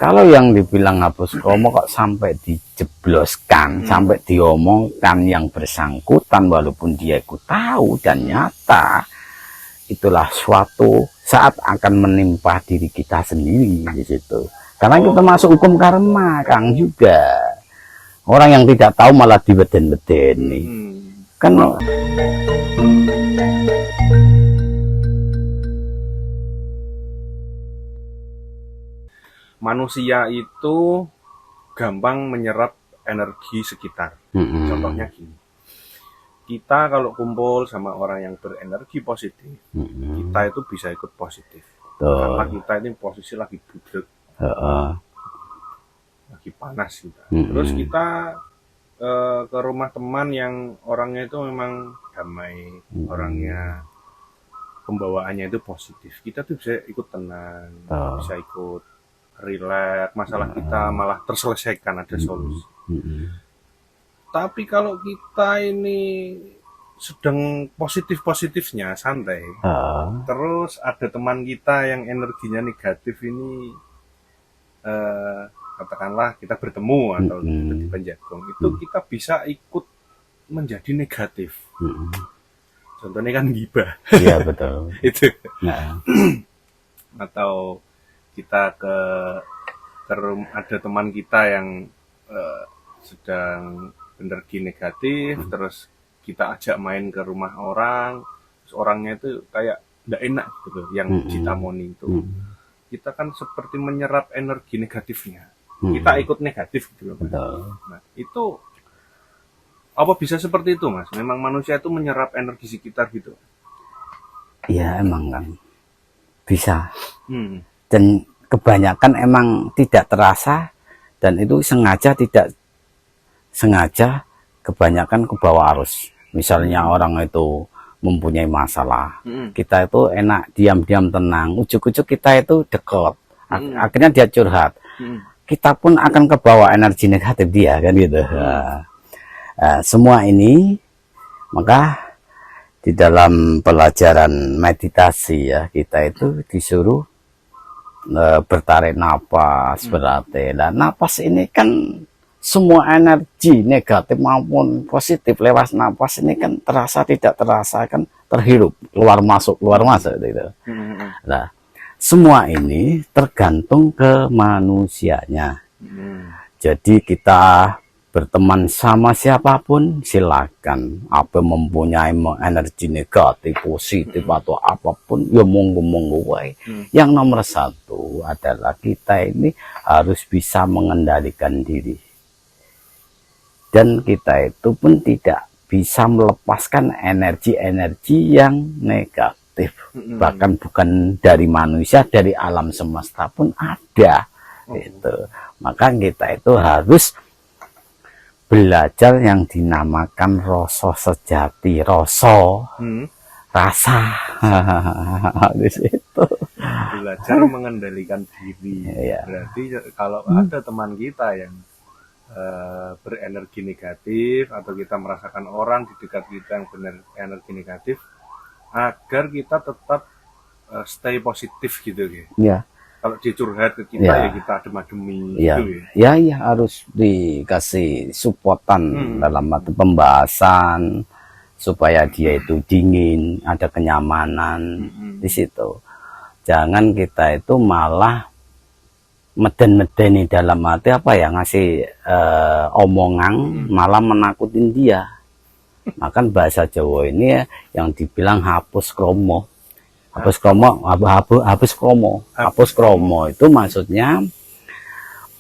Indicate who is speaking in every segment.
Speaker 1: Kalau yang dibilang hapus kromo kok sampai dijebloskan, sampai diomongkan yang bersangkutan walaupun dia ikut tahu dan nyata, itulah suatu saat akan menimpa diri kita sendiri di situ. Karena kita masuk hukum karma, Kang, juga. Orang yang tidak tahu malah dibeden-beden nih. Kan
Speaker 2: manusia itu gampang menyerap energi sekitar. Contohnya gini, kita kalau kumpul sama orang yang berenergi positif, kita itu bisa ikut positif. Karena kita ini posisi lagi budek, lagi panas kita. Terus kita ke rumah teman yang orangnya itu memang damai, orangnya pembawaannya itu positif. Kita tuh bisa ikut tenang, bisa ikut relax, masalah kita malah terselesaikan, ada solusi. Tapi kalau kita ini sedang positif-positifnya, santai, terus ada teman kita yang energinya negatif ini, katakanlah kita bertemu atau di penjagung, itu kita bisa ikut menjadi negatif. Contohnya kan gibah.
Speaker 1: Iya, betul.
Speaker 2: Itu.
Speaker 1: Nah.
Speaker 2: Atau kita ke rumah, ada teman kita yang sedang energi negatif, terus kita ajak main ke rumah orang, terus orangnya itu kayak tidak enak gitu, yang ditamoni itu. Kita kan seperti menyerap energi negatifnya, kita ikut negatif gitu. Nah, itu apa bisa seperti itu, Mas? Memang manusia itu menyerap energi sekitar gitu?
Speaker 1: Iya, emang kan bisa. Dan kebanyakan emang tidak terasa, dan itu sengaja tidak sengaja, kebanyakan ke bawah arus. Misalnya orang itu mempunyai masalah, kita itu enak diam-diam tenang, ujuk-ujuk kita itu dekat, akhirnya dia curhat, kita pun akan ke bawah energi negatif dia, kan gitu. Semua ini maka di dalam pelajaran meditasi ya, kita itu disuruh bertarik napas, berlatih. Dan napas ini kan semua energi negatif maupun positif lewat napas ini kan terasa tidak terasa kan terhirup, keluar masuk gitu. Nah, semua ini tergantung ke manusianya. Jadi kita berteman sama siapapun silakan, apa mempunyai energi negatif, positif atau apapun ya monggo wae. Yang nomor satu adalah kita ini harus bisa mengendalikan diri, dan kita itu pun tidak bisa melepaskan energi-energi yang negatif, bahkan bukan dari manusia, dari alam semesta pun ada. Itu maka kita itu harus belajar yang dinamakan rasa sejati, rasa di situ.
Speaker 2: Belajar mengendalikan diri. Berarti kalau ada teman kita yang berenergi negatif, atau kita merasakan orang di dekat kita yang berenergi negatif, agar kita tetap stay positif gitu ya. Kalau dia curhat ke kita ya kita adem-ademi gitu
Speaker 1: ya. Ya harus dikasih supportan dalam arti pembahasan supaya dia itu dingin, ada kenyamanan di situ. Jangan kita itu malah meden-medeni dalam arti apa ya, ngasih omongan malah menakutin dia. Makan bahasa Jawa ini ya, yang dibilang hapus kromo. Hapus kromo itu maksudnya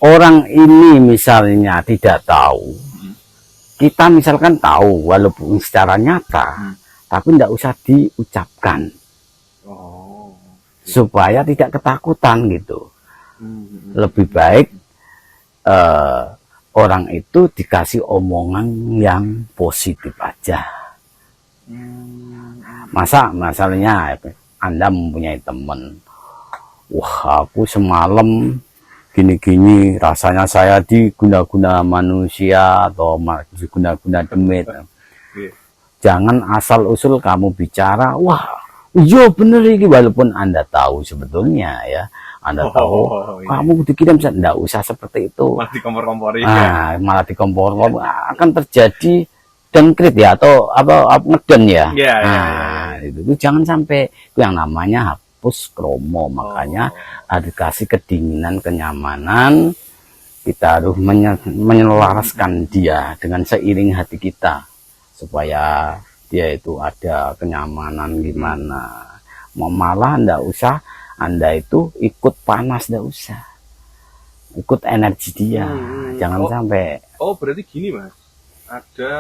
Speaker 1: orang ini misalnya tidak tahu, kita misalkan tahu walaupun secara nyata, tapi tidak usah diucapkan, supaya tidak ketakutan gitu. Lebih baik orang itu dikasih omongan yang positif aja. Masalahnya Anda mempunyai teman, wah aku semalam gini-gini, rasanya saya diguna-guna manusia atau diguna-guna demit. Jangan asal-usul kamu bicara, wah iya bener ini, walaupun Anda tahu sebetulnya ya, Anda tahu,
Speaker 2: iya.
Speaker 1: kamu dikirim, enggak usah seperti itu.
Speaker 2: Malah dikompor-kompori.
Speaker 1: Malah dikompor, akan terjadi dengkrit ya, atau apa ngeden ya.
Speaker 2: Iya,
Speaker 1: Itu jangan sampai, itu yang namanya hapus kromo. Makanya harus dikasih kedinginan, kenyamanan. Kita harus menyelaraskan dia dengan seiring hati kita, supaya dia itu ada kenyamanan gimana. Malah ndak usah Anda itu ikut panas, ndak usah ikut energi dia. Jangan sampai.
Speaker 2: Oh, berarti gini Mas, ada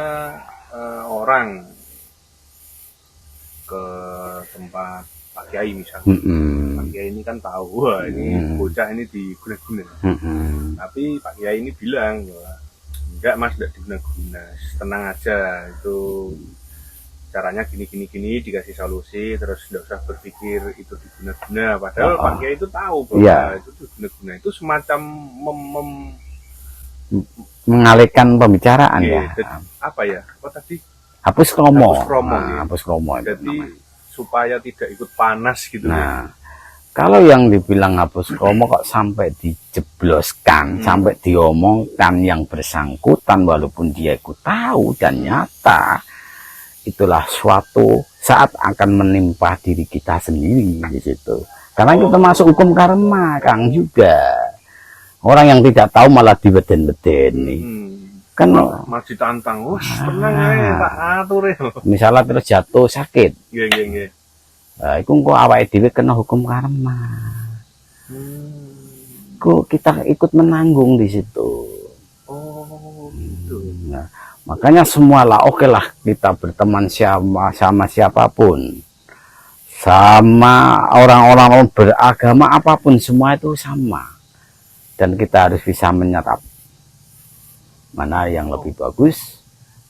Speaker 2: orang ke tempat Pak Kiai misalnya. Pak Kiai ini kan tahu, wah ini bocah ini diguna-guna. Tapi Pak Kiai ini bilang, enggak Mas, enggak diguna-guna, tenang aja, itu caranya gini, dikasih solusi, terus enggak usah berpikir itu diguna-guna. Padahal Pak Kiai itu tahu bahwa itu diguna-guna, itu semacam
Speaker 1: mengalihkan pembicaraan ya.
Speaker 2: Jadi, apa ya? Apa tadi?
Speaker 1: Hapus kromo.
Speaker 2: Hapus kromo. Jadi supaya tidak ikut panas gitu.
Speaker 1: Nah, kalau yang dibilang hapus kromo kok sampai dijebloskan, sampai diomongkan yang bersangkutan, walaupun dia ikut tahu dan nyata, itulah suatu saat akan menimpa diri kita sendiri di situ. Karena itu termasuk hukum karma, Kang, juga. Orang yang tidak tahu malah dibeden-beden nih. Kan
Speaker 2: masih tantang, tenang ya, tak atur ya.
Speaker 1: Misalnya terus jatuh sakit.
Speaker 2: Nggih.
Speaker 1: Nah, itu kok awake dhewe kena hukum karma. Kok kita ikut menanggung di situ.
Speaker 2: Oh, gitu.
Speaker 1: Nah, makanya semualah oke lah kita berteman sama siapapun. Sama orang-orang beragama apapun, semua itu sama. Dan kita harus bisa menyerap mana yang lebih bagus,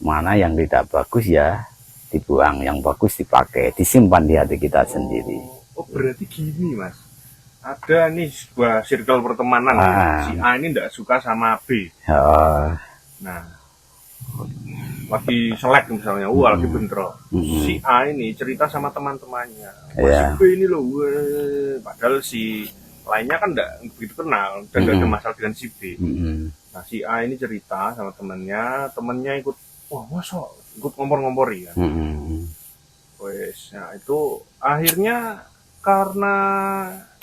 Speaker 1: mana yang tidak bagus ya dibuang, yang bagus dipakai, disimpan di hati kita sendiri.
Speaker 2: Oh, berarti gini Mas, ada nih sebuah circle pertemanan, si A ini tidak suka sama B. Nah, lagi selek misalnya, lagi bentrok. Si A ini cerita sama teman-temannya, si B ini loh, padahal si lainnya kan enggak begitu kenal dan enggak ada masalah dengan si B. Nah, si A ini cerita sama temennya ikut, masa ikut ngompor-ngompori ya. Wes, nah itu akhirnya karena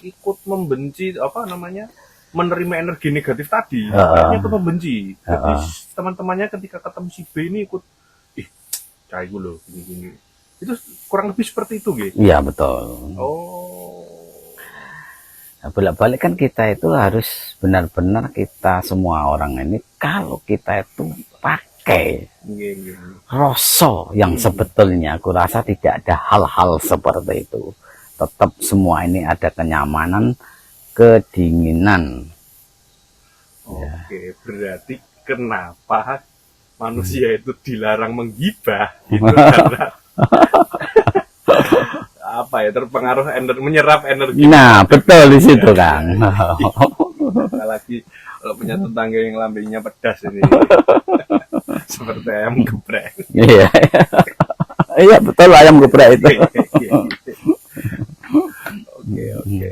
Speaker 2: ikut membenci menerima energi negatif tadi, akhirnya ikut membenci. Jadi teman-temannya ketika ketemu si B ini ikut, cai gue loh, gini-gini. Itu kurang lebih seperti itu, gitu.
Speaker 1: Iya, betul. Nah, bolak-balik kan kita itu harus benar-benar kita semua orang ini, kalau kita itu pakai rasa yang sebetulnya, aku rasa tidak ada hal-hal seperti itu. Tetap semua ini ada kenyamanan, kedinginan.
Speaker 2: Oke, berarti kenapa manusia itu dilarang menggibah? Itu karena terpengaruh menyerap energi.
Speaker 1: Nah, betul di situ kan.
Speaker 2: Apalagi kalau punya tetangga yang lambungnya pedas ini, seperti ayam geprek. Iya,
Speaker 1: betul ayam geprek itu.
Speaker 2: Oke.